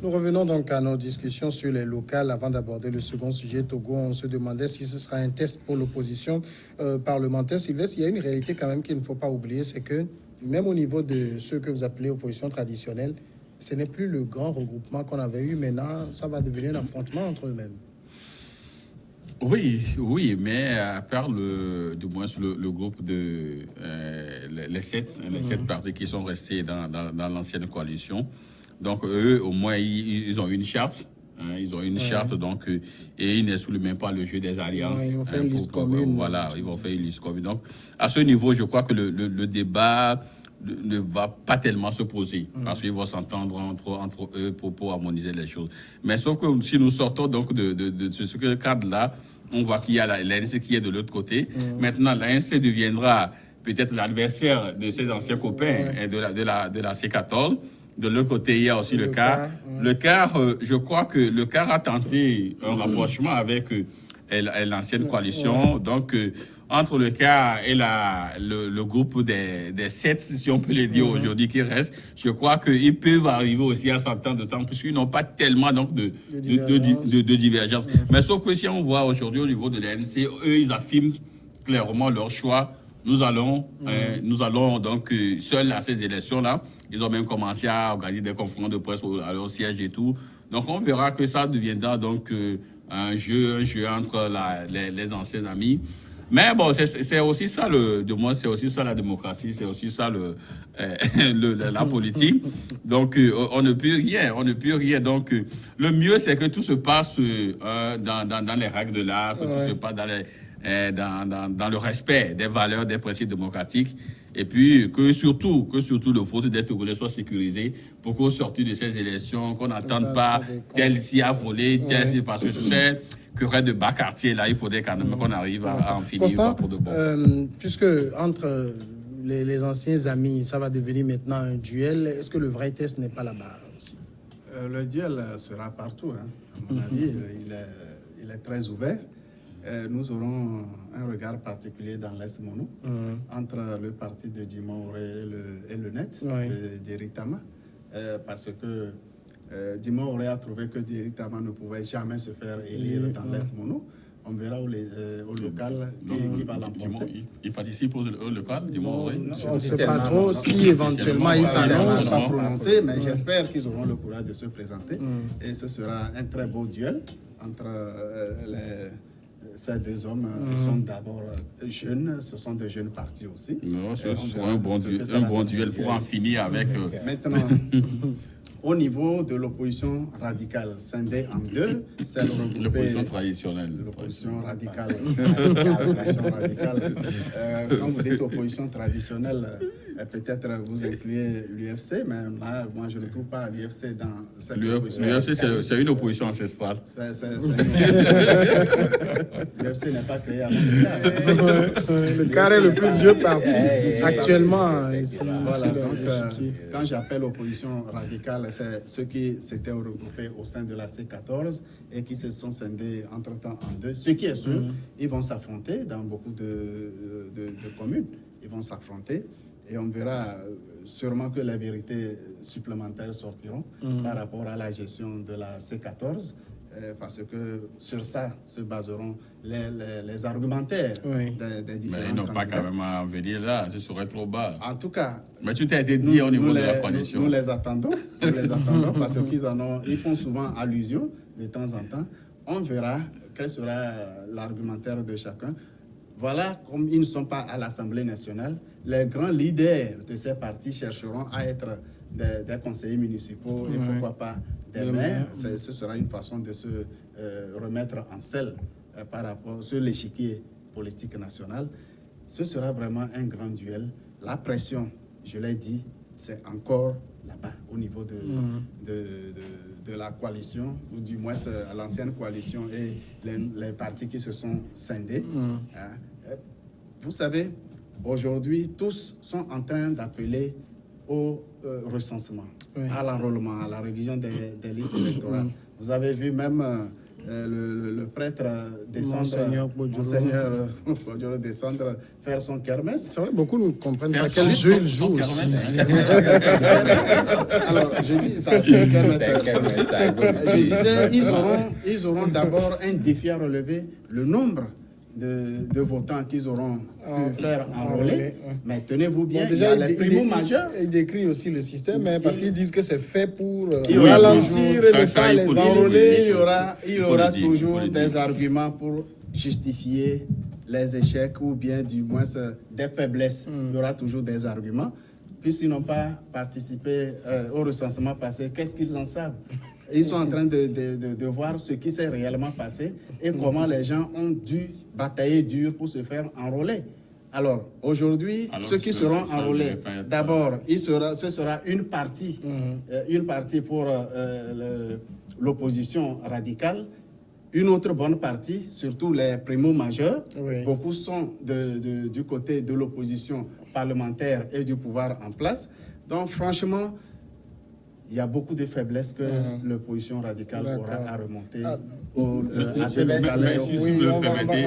Nous revenons donc à nos discussions sur les locales. Avant d'aborder le second sujet, Togo, on se demandait si ce sera un test pour l'opposition parlementaire. Sylvestre, il y a une réalité quand même qu'il ne faut pas oublier, c'est que même au niveau de ceux que vous appelez opposition traditionnelle, ce n'est plus le grand regroupement qu'on avait eu. Maintenant, ça va devenir un affrontement entre eux-mêmes. Oui, mais à part du moins le groupe de les sept partis qui sont restés dans l'ancienne coalition. Donc eux, au moins, ils ont une charte. Ils ont une charte, donc, et ils n'excluent même pas le jeu des alliances. Ils vont faire une liste commune. Voilà, ils vont faire une liste commune. Donc, à ce niveau, je crois que le débat ne va pas tellement se poser, parce qu'ils vont s'entendre entre eux pour harmoniser les choses. Mais sauf que si nous sortons donc de ce cadre-là, on voit qu'il y a l'ANC qui est de l'autre côté. Maintenant, l'ANC deviendra peut-être l'adversaire de ses anciens copains et de la C14. De l'autre côté, il y a aussi le CAR. Le CAR, je crois que le CAR a tenté un rapprochement avec l'ancienne coalition. Donc, entre le CAR et le groupe des 7, si on peut le dire aujourd'hui, qui reste, je crois qu'ils peuvent arriver aussi à s'entendre de temps, puisqu'ils n'ont pas tellement donc, de divergence. Mais sauf que si on voit aujourd'hui au niveau de l'ANC, eux, ils affirment clairement leur choix. Nous allons donc seuls à ces élections-là. Ils ont même commencé à organiser des conférences de presse à leur siège et tout. Donc on verra que ça deviendra donc un jeu entre les anciens amis. Mais bon, c'est aussi ça c'est aussi ça la démocratie, c'est aussi ça la politique. Donc on ne peut rien. Donc le mieux c'est que tout se passe dans les règles de l'art, que tout se passe dans le respect des valeurs, des principes démocratiques, et puis que surtout le vote des Togolais soit sécurisé pour qu'au sortir de ces élections, qu'on n'attende pas tel s'y a volé, tel s'y, parce que c'est querelle de bas quartier là, il faudrait quand même qu'on arrive à en finir. Constant, pour de bon. Puisque entre les anciens amis, ça va devenir maintenant un duel, est-ce que le vrai test n'est pas là-bas aussi? Le duel sera partout, hein. À mon avis, il est très ouvert. Nous aurons un regard particulier dans l'Est Mono, entre le parti de Dima-Oré et le NET, d'Eritama, parce que Dima-Oré a trouvé que Eritama ne pouvait jamais se faire élire dans l'Est Mono. On verra au local qui va l'emporter. Il participe au local, Dima-Oré? On ne sait pas trop si éventuellement ils s'annoncent. Pas prononcé, mais j'espère qu'ils auront le courage de se présenter. Et ce sera un très beau duel entre ces deux hommes. Sont d'abord jeunes, ce sont de jeunes partis aussi. Non, ce sera un bon duel pour en finir avec. Maintenant, au niveau de l'opposition radicale, scindée en deux, c'est l'opposition traditionnelle. L'opposition radicale. Quand vous dites opposition traditionnelle, peut-être vous incluez l'UFC, mais là, moi je ne trouve pas l'UFC dans cette opposition. L'UFC, c'est une opposition ancestrale. L'UFC n'est pas créé avant le CAR. Le CAR est le plus vieux parti actuellement. Voilà, donc quand j'appelle opposition radicale, c'est ceux qui s'étaient regroupés au sein de la C14 et qui se sont scindés entre-temps en deux. Ce qui est sûr, ils vont s'affronter dans beaucoup de communes. Ils vont s'affronter. Et on verra sûrement que les vérités supplémentaires sortiront par rapport à la gestion de la C14, parce que sur ça se baseront les argumentaires des différents Mais ils n'ont candidats. pas quand même à venir là, ce serait trop bas. En tout cas, mais tout a été dit au niveau de la coalition. Nous les attendons, parce qu'ils font souvent allusion de temps en temps. On verra quel sera l'argumentaire de chacun. Voilà, comme ils ne sont pas à l'Assemblée nationale, les grands leaders de ces partis chercheront à être des conseillers municipaux et pourquoi pas des maires. Ce sera une façon de se remettre en selle par rapport sur l'échiquier politique national. Ce sera vraiment un grand duel. La pression, je l'ai dit, c'est encore là-bas, au niveau de la coalition, ou du moins l'ancienne coalition et les partis qui se sont scindés. Vous savez, aujourd'hui, tous sont en train d'appeler au recensement, à l'enrôlement, à la révision des listes électorales. Vous avez vu même le prêtre descendre, Monseigneur Bodjoro. Monseigneur Bodjoro descendre faire son kermesse. C'est vrai, beaucoup ne comprennent Faire pas quel son- jeu son- il son joue kermesse, aussi. Alors, je dis ça, c'est le kermesse. C'est un kermesse, ça, Je disais, ils auront d'abord un défi à relever, le nombre de votants qu'ils auront pu faire enrôler. enrôler, ouais. Mais tenez-vous bien, Bon, il y a les il primo majeurs. il décrit aussi le système, hein, parce qu'ils disent que c'est fait pour Il y aura ralentir et ça, ne ça, pas il les faut le dire. enrôler. Il y Il faut aura le dire, il toujours faut le des dire. arguments pour justifier les échecs ou bien du moins des faiblesses. Il y aura toujours des arguments. Puisqu'ils n'ont pas participé au recensement passé, qu'est-ce qu'ils en savent? Ils sont en train de voir ce qui s'est réellement passé et comment les gens ont dû batailler dur pour se faire enrôler. Alors, aujourd'hui, Alors, ceux qui ça, seront ça ne enrôlés, devrait pas être ça. d'abord, ce sera une partie pour l'opposition radicale, une autre bonne partie, surtout les primo-majeurs. Oui. Beaucoup sont du côté de l'opposition parlementaire et du pouvoir en place. Donc, franchement, il y a beaucoup de faiblesses que l'opposition radicale aura à remonter à ces locales. si Oui, vous le on va permettez,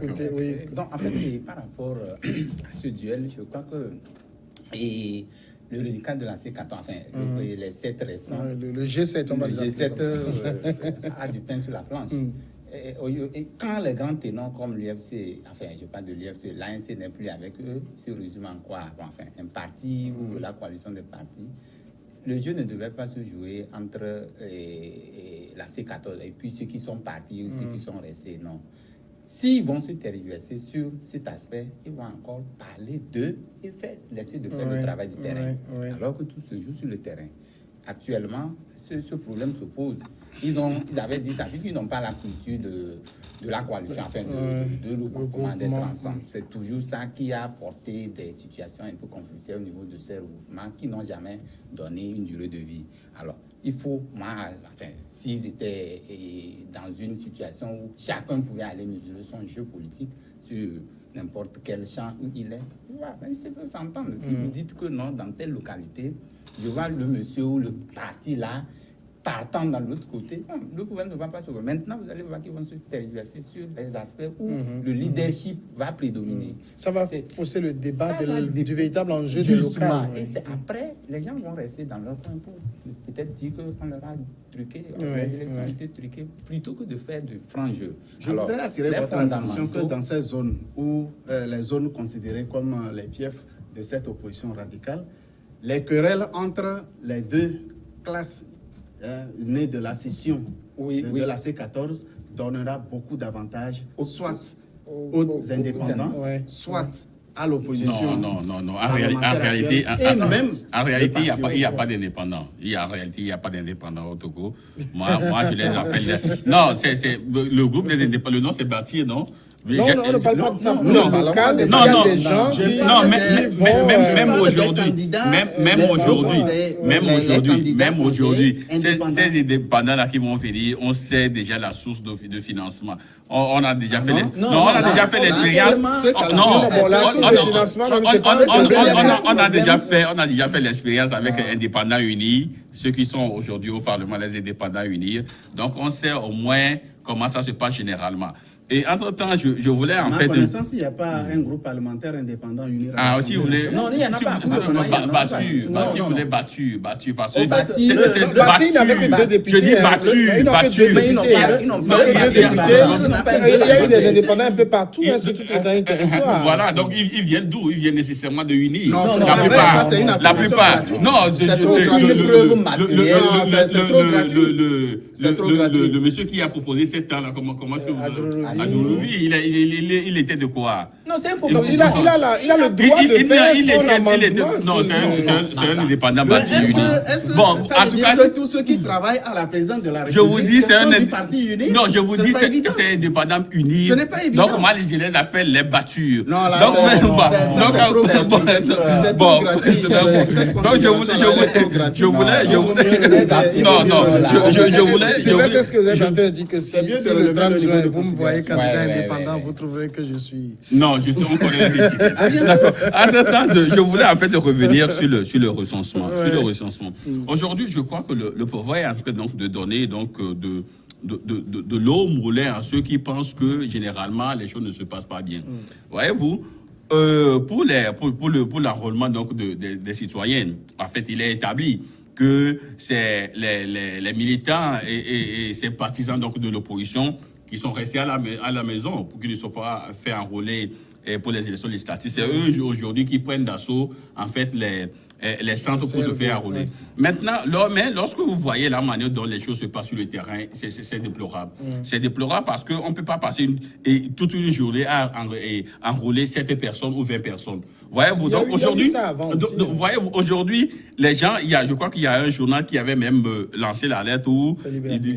écouter, d'accord. oui. Donc, en fait, et par rapport à ce duel, je crois que et le reliquat de la C14, enfin, les 7 récents, Ouais, le G7, on va le les appeler G7 comme ça. a du pain sur la planche. Et quand les grands ténors comme l'UFC, enfin, je parle de l'UFC, l'ANC n'est plus avec eux, c'est résume en quoi? Enfin, un parti ou la coalition des partis. Le jeu ne devait pas se jouer entre la C14 et puis ceux qui sont partis ou ceux qui sont restés, non. S'ils vont se tergiverser sur cet aspect, ils vont encore parler d'eux et laisser de faire le travail du terrain. ouais. Alors que tout se joue sur le terrain. Actuellement, ce problème se pose. Ils avaient dit ça, puisqu'ils n'ont pas la culture de la coalition, enfin de regroupement, d'être ensemble. C'est toujours ça qui a porté des situations un peu conflictuelles au niveau de ces regroupements qui n'ont jamais donné une durée de vie. Alors, il faut, s'ils étaient dans une situation où chacun pouvait aller mesurer son jeu politique sur n'importe quel champ où il est, ça peut s'entendre. Si vous dites que non, dans telle localité, je vois le monsieur ou le parti là, partant dans l'autre côté, le gouvernement ne va pas se voir. Maintenant, vous allez voir qu'ils vont se tergiverser sur les aspects où le leadership va prédominer. Ça va C'est- fausser le débat ça va du véritable enjeu des Justement. locales. Et c'est après, les gens vont rester dans leur coin pour peut-être dire qu'on leur a truqué, Ouais, les élections ont été truquées, plutôt que de faire de francs jeux. Je voudrais attirer les votre attention que fondamentaux- dans ces zones où les zones considérées comme les fiefs de cette opposition radicale, les querelles entre les deux classes nées de la scission de la C14 donnera beaucoup d'avantages, soit aux indépendants, ouais. soit à l'opposition. Non. En parlementaire réalité, actuelle, et même en réalité, il n'y a partis pas au pouvoir. d'indépendants. En réalité, il n'y a pas d'indépendants au Togo. Moi, je les appelle. Non, c'est le groupe des indépendants. Le nom, c'est Bâtir, non? Non, on ne parle pas de ça. Non, Le local, il y a des gens je qui parle même parle des aujourd'hui, candidats, même les aujourd'hui, candidats conseillers ces indépendants. indépendants-là qui vont venir, on sait déjà la source de financement. On a déjà fait non, on a déjà fait l'expérience. Bon, la source de financement, même, c'est pas le problème. On a déjà fait l'expérience avec Indépendants Unis, ceux qui sont aujourd'hui au Parlement, les Indépendants Unis. Donc, on sait au moins comment ça se passe généralement. Et entre-temps, je voulais en À ma fait... connaissance, il n'y a pas un groupe parlementaire indépendant uni. Ah, si vous voulez... Non, il n'y en a pas. Battu, Non. vous voulez battu, parce que... Au Bâti, Le parti, il n'avait que deux députés. Je dis hein. battu, Ils n'ont que battu. deux Mais ils n'ont députés, pas- hein. ils n'ont Ils pas- n'ont que ils deux n'ont députés. pas- Il y a eu des indépendants un peu partout, hein, sur tout le territoire. Voilà, donc ils viennent d'où? Ils viennent nécessairement de Unis. Non, non, la non, plupart. ça, c'est une La affirmation plupart. gratuite. Non, C'est trop gratuit. C'est trop gratuit. C'est trop gratuit. Le monsieur qui a proposé cette temps-là, comment est-ce que vous... Adjouroubi. Adjouroubi, il était de quoi? Non, c'est un Donc, problème. il a le droit de faire son amendement. Non, c'est un indépendant Mais bâti est-ce uni. que Bon, ça en veut tout dire cas, que tous ceux qui travaillent à la présidence de la je République vous dis, c'est sont un du parti uni? Non, je vous dis, pas évident. c'est indépendant uni. Ce n'est pas évident. Donc, moi, je les appelle les battus. Non, là, donc, c'est- bon, ça, c'est trop gratuit. C'est trop gratuit. Cette donc, je voulais, C'est ce que vous êtes en train de dire, que C'est mieux si de le relever 30 le niveau juin, de vous me voyez considération. candidat Ouais, indépendant, ouais. vous trouverez que je suis... Non, je suis encore D'accord. Entre-temps, je voulais en fait revenir sur le recensement. Sur le recensement. Aujourd'hui, je crois que le pouvoir est en train donc de donner donc de l'eau moulée à ceux qui pensent que généralement les choses ne se passent pas bien. Voyez-vous, pour l'enrôlement donc des citoyennes, en fait, il est établi que c'est les militants et ces partisans donc de l'opposition qui sont restés à la maison pour qu'ils ne soient pas fait enrôler pour les élections législatives. C'est eux aujourd'hui qui prennent d'assaut en fait les centres pour se faire enrôler. Maintenant, lorsque vous voyez la manière dont les choses se passent sur le terrain, c'est déplorable. C'est déplorable parce qu'on ne peut pas passer toute une journée à enrôler 7 personnes ou 20 personnes. Voyez-vous, donc aujourd'hui, les gens, je crois qu'il y a un journal qui avait même lancé l'alerte où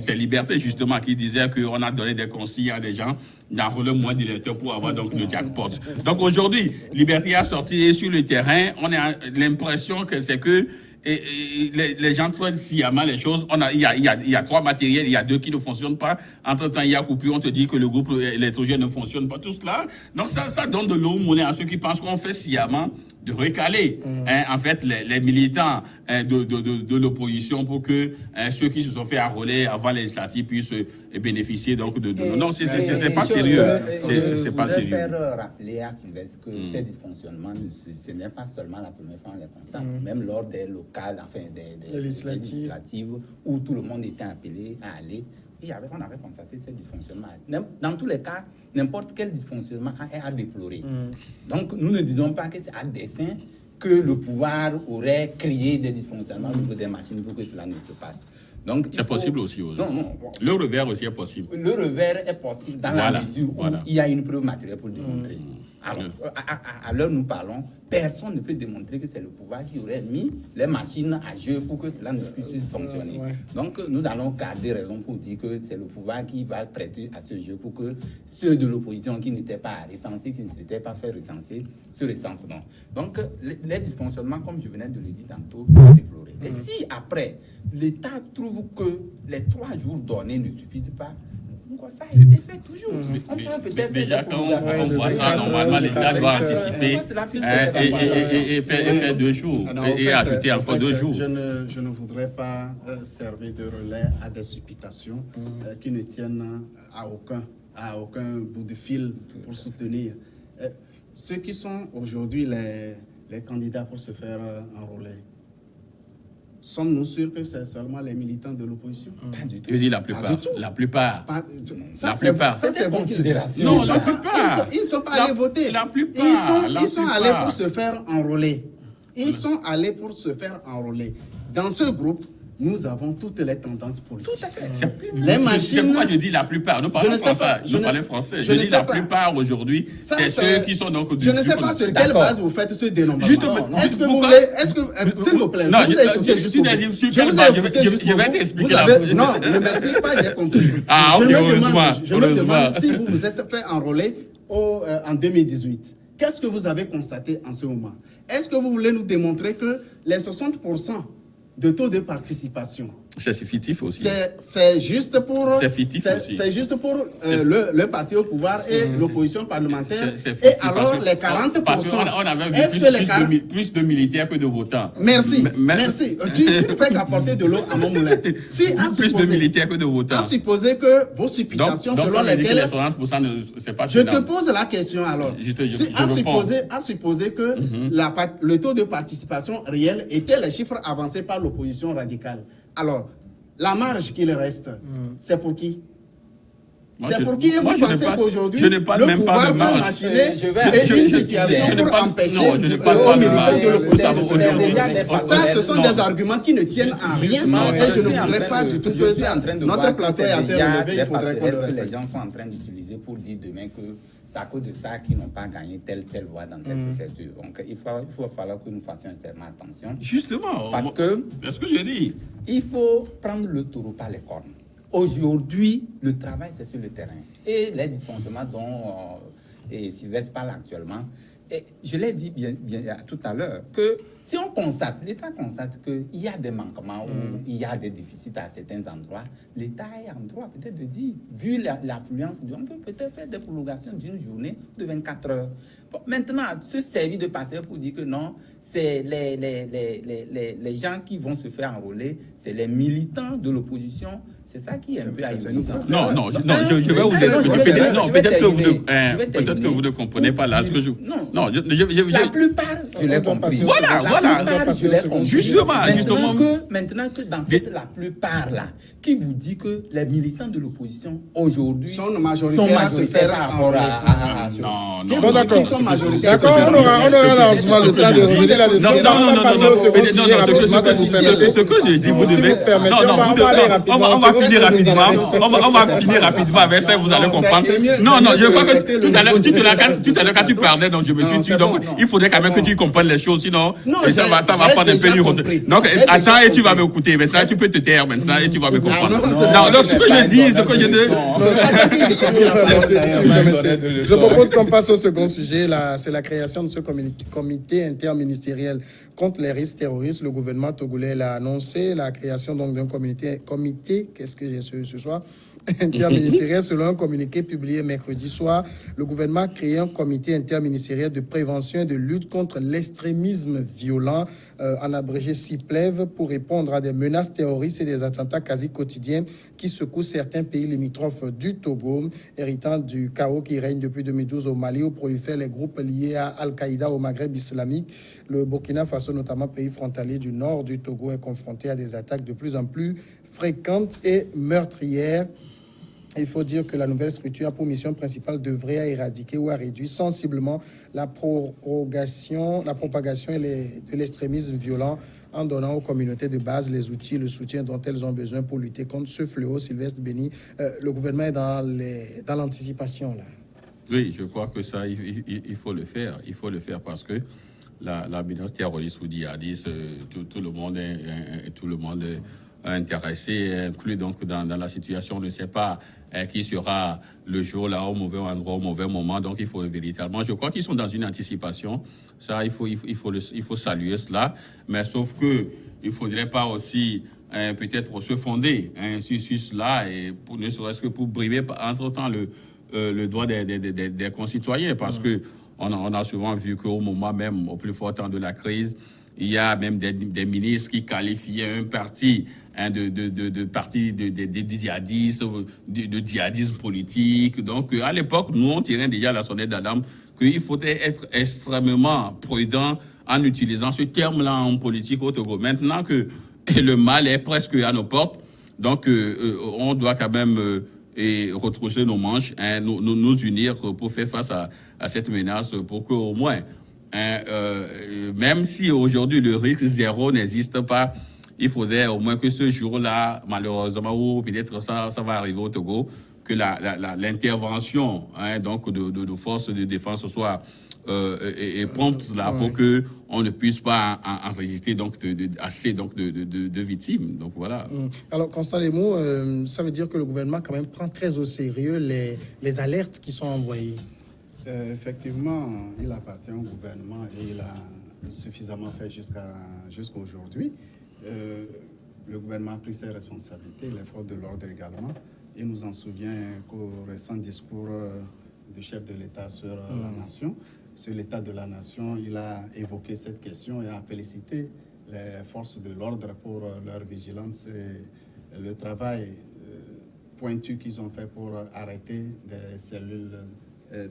c'est Liberté justement qui disait qu'on a donné des consignes à des gens d'enrôler moins d'électeurs pour avoir donc le jackpot. Donc aujourd'hui, Liberté a sorti sur le terrain, on a l'impression que c'est que les gens traitent sciemment les choses. Il y a 3 matériels, il y a 2 qui ne fonctionnent pas. Entre-temps, il y a coupure, on te dit que le groupe électrogène ne fonctionne pas. Tout cela, donc ça donne de l'eau monnaie à ceux qui pensent qu'on fait sciemment de recaler en fait les militants de l'opposition pour que ceux qui se sont fait enrôler avant les législatives puissent bénéficier donc de non, c'est pas sérieux. C'est pas sérieux. Je voudrais faire rappeler à Sylvestre que ces dysfonctionnements, ce n'est pas seulement la première fois qu'on les constate, même lors des locales, enfin des législatives où tout le monde était appelé à aller. On avait constaté ces dysfonctionnements. Dans tous les cas, n'importe quel dysfonctionnement est à déplorer. Donc, nous ne disons pas que c'est à dessein que le pouvoir aurait créé des dysfonctionnements au niveau des machines pour que cela ne se passe. C'est possible aussi. Non. Le revers aussi est possible. Le revers est possible dans la mesure où il y a une preuve matérielle pour le démontrer. Alors, à l'heure où nous parlons, personne ne peut démontrer que c'est le pouvoir qui aurait mis les machines à jeu pour que cela ne puisse fonctionner. Donc, nous allons garder raison pour dire que c'est le pouvoir qui va prêter à ce jeu pour que ceux de l'opposition qui n'étaient pas recensés, qui ne s'étaient pas fait recenser, se recensent. Donc, les dysfonctionnements, comme je venais de le dire tantôt, sont déplorés. Et si après, l'État trouve que les 3 jours donnés ne suffisent pas, ça a été fait toujours. On peut peut-être déjà, quand on voit ça, normalement, l'État doit anticiper et faire 2 jours et ajouter encore 2 jours. Je ne voudrais pas servir de relais à des supputations qui ne tiennent à aucun bout de fil pour soutenir. Ceux qui sont aujourd'hui les candidats pour se faire enrôler, sommes-nous sûrs que c'est seulement les militants de l'opposition? Pas du tout. Je dis la plupart. La plupart. Ça, c'est bon. Non, ils ne sont pas allés voter. La plupart. Ils sont allés pour se faire enrôler. Ils sont allés pour se faire enrôler. Dans ce groupe, nous avons toutes les tendances politiques. Tout à fait. Les machines. C'est pourquoi je dis la plupart. Nous parlons français. Je parlais français. Je dis la plupart aujourd'hui. C'est ceux qui sont donc. Je ne sais pas sur quelle base vous faites ce dénombrement. Justement. Est-ce que vous voulez. S'il vous plaît. Non, je vais t'expliquer. Non, ne m'explique pas, j'ai compris. Ah, ok, heureusement. Je me demande si vous vous êtes fait enrôler en 2018. Qu'est-ce que vous avez constaté en ce moment? Est-ce que vous voulez nous démontrer que les 60% de taux de participation, c'est fictif aussi. C'est juste pour. C'est fictif aussi. C'est juste pour le parti au pouvoir et l'opposition parlementaire. Et alors les 40%. Parce qu'on avait vu plus de militaires que de votants. Merci. Merci. Tu ne fais qu'apporter de l'eau à mon moulin. Plus de militaires que de votants. À supposer que vos supputations selon lesquelles. Je te pose la question alors. À supposer que le taux de participation réel était les chiffres avancés par l'opposition radicale. Alors, la marge qu'il reste, c'est pour qui? C'est pour qui vous pensez qu'aujourd'hui, le pouvoir peut machiner une situation pour empêcher aux militants de l'opposition? Ça, ce sont des arguments qui ne tiennent à rien. Et je ne voudrais pas du tout que notre plateau est assez relevé. Il faudrait qu'on le respecte. Les gens sont en train d'utiliser pour dire demain que c'est à cause de ça qu'ils n'ont pas gagné telle voie dans telle préfecture. Donc, il faut falloir que nous fassions extrêmement attention. Justement. Parce que, c'est ce que j'ai dit. Il faut prendre le taureau par les cornes. Aujourd'hui, le travail, c'est sur le terrain. Et les dysfonctionnements dont Sylvestre parle actuellement, et je l'ai dit bien tout à l'heure, que si on constate, l'État constate qu'il y a des manquements ou il y a des déficits à certains endroits, l'État est en droit peut-être de dire, vu l'affluence, on peut peut-être faire des prolongations d'une journée de 24 heures. Bon, maintenant, se servir de passeur pour dire que non, c'est les gens qui vont se faire enrôler, c'est les militants de l'opposition C'est ça qui est un peu c'est ahurissant. Non, je vais vous expliquer. Non, peut-être que vous ne comprenez pas là ce que je. Non, la plupart, je l'ai compris. Voilà. Je l'ai compris. Justement. Maintenant que dans cette la plupart là, qui vous dit que les militants de l'opposition aujourd'hui sont majoritaires à se faire par rapport à Non. Bon, d'accord. Ils sont majoritaires. D'accord, on aura largement le temps de revenir là-dessus. On va passer au second sujet rapidement, si vous permettez. Ce que je dis, vous Si devez. vous permettez, on va aller rapidement. On va finir rapidement. On va finir rapidement avec ça, vous allez comprendre. Non, je crois que tout à l'heure, quand tu parlais, donc je me suis dit, donc il faudrait quand même que tu comprennes les choses, sinon ça va prendre un peu du retard. Donc attends et tu vas m'écouter. Maintenant, tu peux te taire maintenant et tu vas me comprendre. Non, donc ce que je dis, Je propose qu'on passe au second sujet. C'est la création de ce comité interministériel contre les risques terroristes. Le gouvernement togolais l'a annoncé, la création donc d'un comité, qu'est-ce que j'ai ce soir, interministériel. Selon un communiqué publié mercredi soir, le gouvernement a créé un comité interministériel de prévention et de lutte contre l'extrémisme violent, en abrégé CIPLEV, pour répondre à des menaces terroristes et des attentats quasi quotidiens qui secouent certains pays limitrophes du Togo, héritant du chaos qui règne depuis 2012 au Mali, où prolifèrent les groupes liés à Al-Qaïda au Maghreb islamique. Le Burkina Faso, notamment pays frontalier du nord du Togo, est confronté à des attaques de plus en plus fréquentes et meurtrières. Il faut dire que la nouvelle structure a pour mission principale d'œuvrer à éradiquer ou à réduire sensiblement la propagation de l'extrémisme violent, en donnant aux communautés de base les outils, le soutien dont elles ont besoin pour lutter contre ce fléau. Sylvestre Béni, le gouvernement est dans l'anticipation là. Oui, je crois que ça, il faut le faire. Il faut le faire parce que la menace terroriste ou djihadiste, tout le monde est intéressé, inclus donc dans la situation. On ne sait pas qui sera le jour là, au mauvais endroit, au mauvais moment. Donc il faut véritablement, je crois qu'ils sont dans une anticipation. Ça, il faut saluer cela. Mais sauf que il faudrait pas aussi peut-être se fonder sur cela, et ne serait-ce que pour brimer entre-temps le droit des concitoyens, parce que on a souvent vu qu'au moment même, au plus fort temps de la crise, il y a même des ministres qui qualifiaient un parti de parti de djihadistes, de djihadisme politique. Donc, à l'époque, nous, on tirait déjà la sonnette d'alarme qu'il faudrait être extrêmement prudent en utilisant ce terme-là en politique au Togo. Maintenant que le mal est presque à nos portes, donc on doit quand même retrousser nos manches, nous unir pour faire face à cette menace, pour qu'au moins, même si aujourd'hui le risque zéro n'existe pas, il faudrait au moins que ce jour-là, malheureusement, ou peut-être ça va arriver au Togo, que l'intervention donc de forces de défense soit prompte là, pour que on ne puisse pas en résister donc assez de victimes. Donc voilà. Alors Constant Lemou, ça veut dire que le gouvernement quand même prend très au sérieux les alertes qui sont envoyées. Effectivement, il appartient au gouvernement et il a suffisamment fait jusqu'à aujourd'hui. Le gouvernement a pris ses responsabilités, les forces de l'ordre également. Il nous en souvient qu'au récent discours du chef de l'État sur la nation, sur l'état de la nation, il a évoqué cette question et a félicité les forces de l'ordre pour leur vigilance et le travail pointu qu'ils ont fait pour arrêter des cellules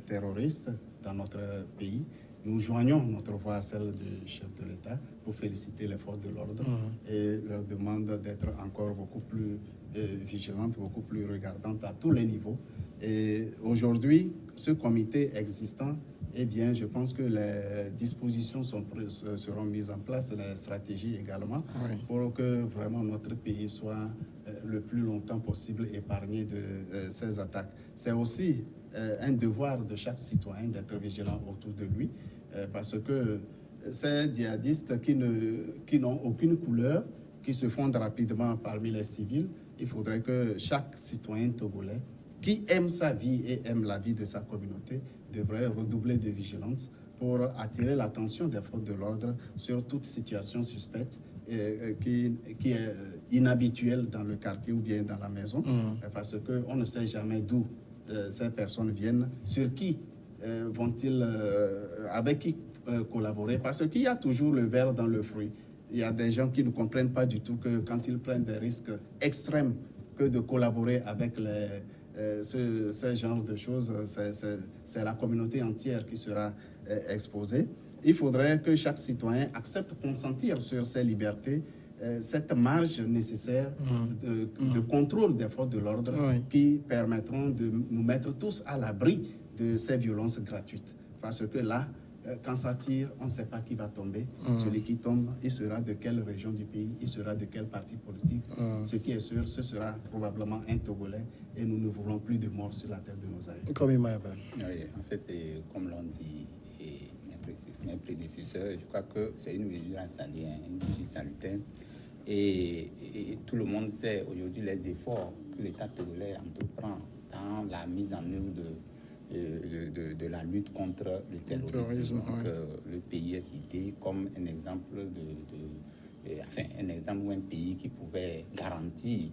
terroristes dans notre pays. Nous joignons notre voix à celle du chef de l'État pour féliciter les forces de l'ordre et leur demande d'être encore beaucoup plus vigilantes, beaucoup plus regardantes à tous les niveaux. Et aujourd'hui, ce comité existant, eh bien, je pense que les dispositions seront mises en place, les stratégies également, pour que vraiment notre pays soit le plus longtemps possible épargné de ces attaques. C'est aussi un devoir de chaque citoyen d'être vigilant autour de lui, parce que ces djihadistes qui n'ont aucune couleur, qui se fondent rapidement parmi les civils, il faudrait que chaque citoyen togolais qui aime sa vie et aime la vie de sa communauté devrait redoubler de vigilance pour attirer l'attention des forces de l'ordre sur toute situation suspecte qui est inhabituelle dans le quartier ou bien dans la maison, parce qu'on ne sait jamais d'où ces personnes viennent, sur qui vont-ils, avec qui collaborer, parce qu'il y a toujours le ver dans le fruit. Il y a des gens qui ne comprennent pas du tout que quand ils prennent des risques extrêmes que de collaborer avec ce genre de choses. C'est la communauté entière qui sera exposée. Il faudrait que chaque citoyen accepte de consentir sur ses libertés, cette marge nécessaire de contrôle des forces de l'ordre qui permettront de nous mettre tous à l'abri de ces violences gratuites. Parce que là, quand ça tire, on ne sait pas qui va tomber. Celui qui tombe, il sera de quelle région du pays, il sera de quel parti politique. Ce qui est sûr, ce sera probablement un Togolais et nous ne voulons plus de morts sur la terre de nos aïeux. Comme Oui, en fait, comme l'ont dit mes prédécesseurs, je crois que c'est une mesure à saluer, une mesure salutaire. Et tout le monde sait aujourd'hui les efforts que l'État togolais entreprend dans la mise en œuvre de la lutte contre le terrorisme. Donc, le pays est cité comme un exemple un exemple où un pays qui pouvait garantir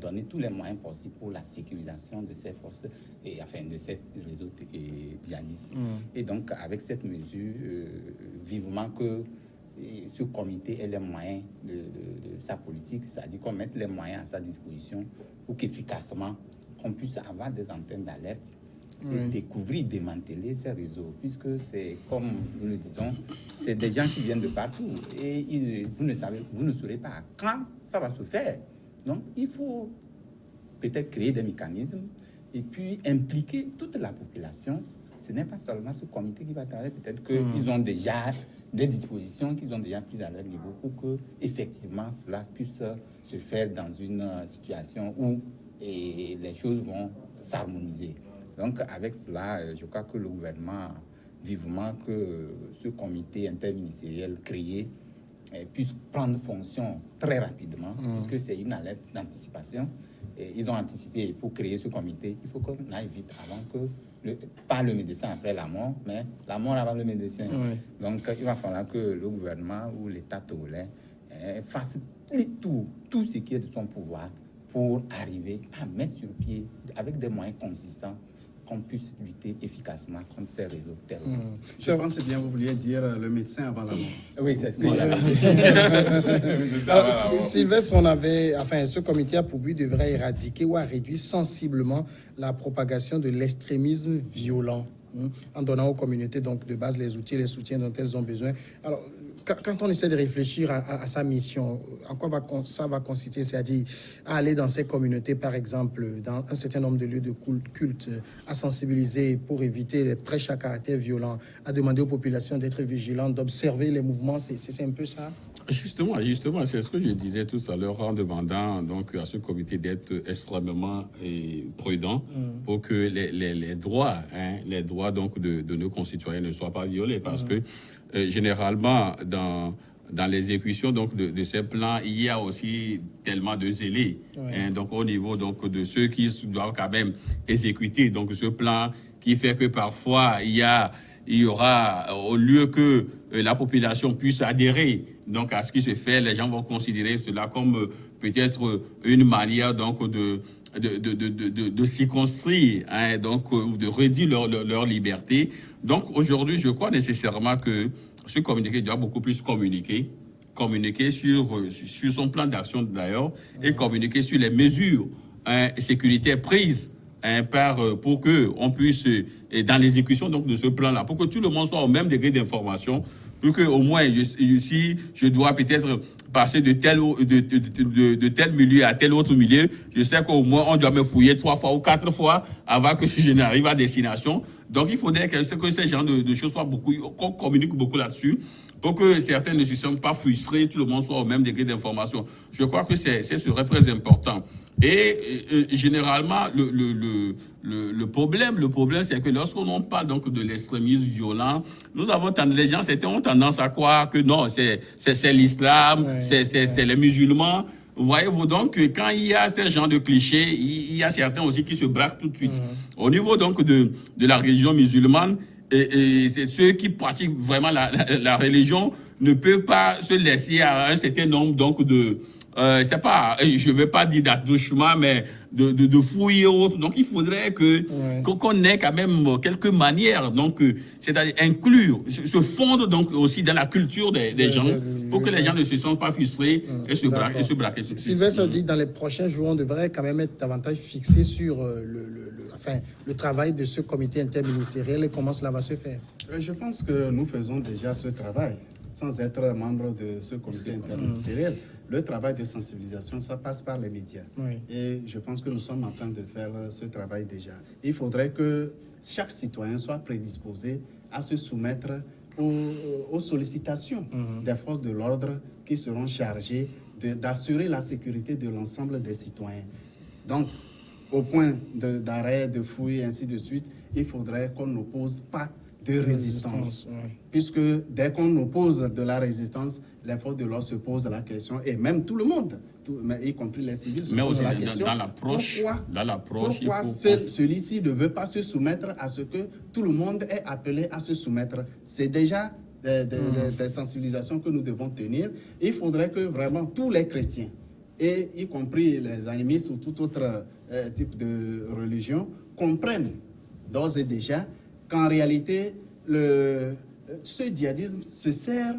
donner tous les moyens possibles pour la sécurisation de ces forces et de ces réseaux djihadistes. Et donc, avec cette mesure, vivement que ce comité ait les moyens de sa politique, c'est-à-dire qu'on mette les moyens à sa disposition pour qu'efficacement, qu'on puisse avoir des antennes d'alerte et découvrir, démanteler ces réseaux, puisque c'est, comme nous le disons, c'est des gens qui viennent de partout et vous ne saurez pas quand ça va se faire. Donc, il faut peut-être créer des mécanismes et puis impliquer toute la population. Ce n'est pas seulement ce comité qui va travailler, peut-être qu'ils ont déjà des dispositions qu'ils ont déjà prises à leur niveau pour que, effectivement, cela puisse se faire dans une situation où les choses vont s'harmoniser. Donc, avec cela, je crois que le gouvernement, vivement que ce comité interministériel créé puisse prendre fonction très rapidement, puisque c'est une alerte d'anticipation. Ils ont anticipé pour créer ce comité. Il faut qu'on aille vite avant que, pas le médecin après la mort, mais la mort avant le médecin. Donc, il va falloir que le gouvernement ou l'État togolais fasse tout ce qui est de son pouvoir pour arriver à mettre sur pied, avec des moyens consistants, qu'on puisse lutter efficacement contre ces réseaux terroristes. Je pense bien, vous vouliez dire le médecin avant la mort. Oui, c'est ce que j'avais dit. Sylvestre, ce comité a pour but de éradiquer ou à réduire sensiblement la propagation de l'extrémisme violent, en donnant aux communautés donc, de base les outils et les soutiens dont elles ont besoin. Alors, quand on essaie de réfléchir à sa mission, en quoi ça va consister, c'est-à-dire à aller dans ces communautés, par exemple, dans un certain nombre de lieux de culte, à sensibiliser pour éviter les prêches à caractère violent, à demander aux populations d'être vigilantes, d'observer les mouvements, c'est un peu ça? Justement, c'est ce que je disais tout à l'heure en demandant donc, à ce comité d'être extrêmement prudent pour que les droits donc, de nos concitoyens ne soient pas violés, parce que généralement, dans l'exécution donc de ces plans, il y a aussi tellement de zélés. Donc au niveau donc de ceux qui doivent quand même exécuter donc ce plan, qui fait que parfois il y aura, au lieu que la population puisse adhérer donc à ce qui se fait, les gens vont considérer cela comme peut-être une manière donc de s'y construire, donc de réduire leur liberté. Donc aujourd'hui, je crois nécessairement que ce communiqué doit beaucoup plus communiquer sur son plan d'action d'ailleurs, et communiquer sur les mesures sécuritaires prises pour que on puisse, dans l'exécution donc de ce plan-là, pour que tout le monde soit au même degré d'information, pour que au moins si je dois peut-être passer de tel milieu à tel autre milieu, je sais qu'au moins on doit me fouiller 3 fois ou 4 fois avant que je n'arrive à destination. Donc il faudrait que ces genres de choses soient qu'on communique beaucoup là-dessus, pour que certains ne se sentent pas frustrés, tout le monde soit au même degré d'information. Je crois que ce serait très important. Et généralement, le problème, c'est que lorsqu'on parle donc de l'extrémisme violent, les gens ont tendance à croire que non, c'est l'islam, c'est les musulmans. Voyez-vous, donc, quand il y a ce genre de clichés, il y a certains aussi qui se braquent tout de suite. Au niveau donc de la religion musulmane, et c'est ceux qui pratiquent vraiment la religion ne peuvent pas se laisser à un certain nombre donc de c'est pas, je vais pas dire d'attouchement, mais de fouilles et autres. Donc, il faudrait qu'on ait quand même quelques manières, donc, c'est-à-dire inclure, se fondre donc aussi dans la culture des gens, pour que les gens ne se sentent pas frustrés et se braquer. Sylvestre dit dans les prochains jours, on devrait quand même être davantage fixé sur le travail de ce comité interministériel et comment cela va se faire. Je pense que nous faisons déjà ce travail, sans être membre de ce comité interministériel. Le travail de sensibilisation, ça passe par les médias. Oui. Et je pense que nous sommes en train de faire ce travail déjà. Il faudrait que chaque citoyen soit prédisposé à se soumettre aux sollicitations des forces de l'ordre qui seront chargées d'assurer la sécurité de l'ensemble des citoyens. Donc, au point d'arrêt, de fouille, ainsi de suite, il faudrait qu'on n'oppose pas de résistance. Puisque dès qu'on oppose de la résistance, les forces de l'ordre se posent la question, et même tout le monde, y compris les civils, se posent la question. Dans l'approche, pourquoi celui-ci ne veut pas se soumettre à ce que tout le monde est appelé à se soumettre? C'est déjà des sensibilisations que nous devons tenir. Il faudrait que vraiment tous les chrétiens, et y compris les animistes ou tout autre type de religion, comprennent d'ores et déjà qu'en réalité, ce djihadisme se sert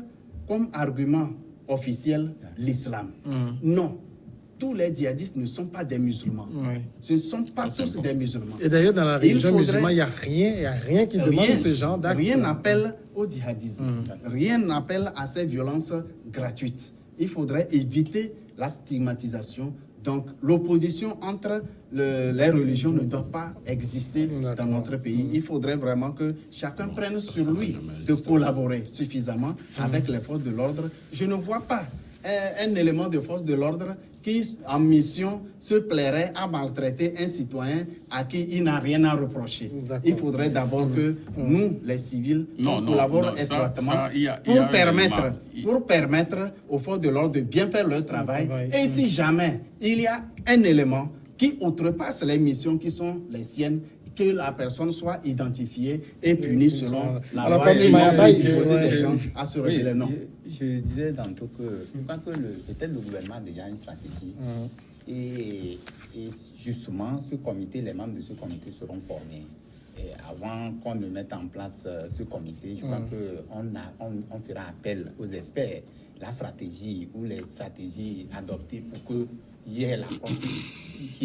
comme argument officiel l'islam. Non, tous les djihadistes ne sont pas des musulmans. Ce ne sont pas tous des musulmans. Et d'ailleurs, dans la religion musulmane, il n'y a rien qui demande ce genre d'acte. Rien n'appelle au djihadisme. Rien n'appelle à ces violences gratuites. Il faudrait éviter la stigmatisation. Donc, l'opposition entre les religions ne doit pas exister dans notre pays. Il faudrait vraiment que chacun prenne sur lui de collaborer suffisamment avec les forces de l'ordre. Je ne vois pas un élément de force de l'ordre qui, en mission, se plairait à maltraiter un citoyen à qui il n'a rien à reprocher. Il faudrait d'abord que nous, les civils, collaborons étroitement pour permettre aux forces de l'ordre de bien faire leur travail. Et si jamais il y a un élément qui outrepasse les missions qui sont les siennes, que la personne soit identifiée et punie selon la loi et disposer des gens à se révéler. Non. Je disais tantôt que je crois que peut-être le gouvernement a déjà une stratégie et justement ce comité, les membres de ce comité seront formés. Et avant qu'on ne mette en place ce comité, je crois qu'on fera appel aux experts, la stratégie ou les stratégies adoptées pour que il y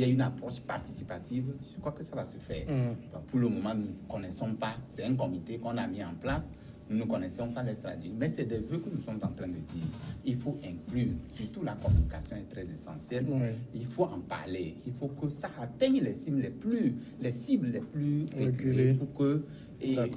ait une approche participative. Je crois que ça va se faire. Donc, pour le moment, nous ne connaissons pas. C'est un comité qu'on a mis en place. Nous ne connaissons pas les stratégies. Mais c'est des vœux que nous sommes en train de dire. Il faut inclure, surtout la communication est très essentielle. Il faut en parler. Il faut que ça atteigne les cibles les plus reculées pour que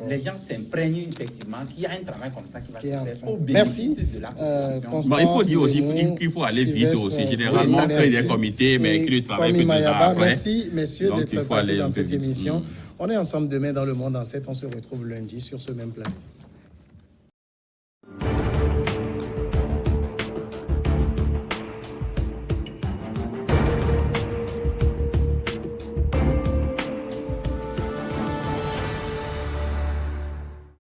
les gens s'imprègnent effectivement qu'il y a un travail comme ça qui va se faire au bénéfice de la population. Il faut dire aussi qu'il faut aller vite aussi. Généralement, on fait des comités, mais qui ne travaillent que 2 ans après. Merci, messieurs, d'être passés dans cette émission. On est ensemble demain dans Le Monde en 7. On se retrouve lundi sur ce même plateau.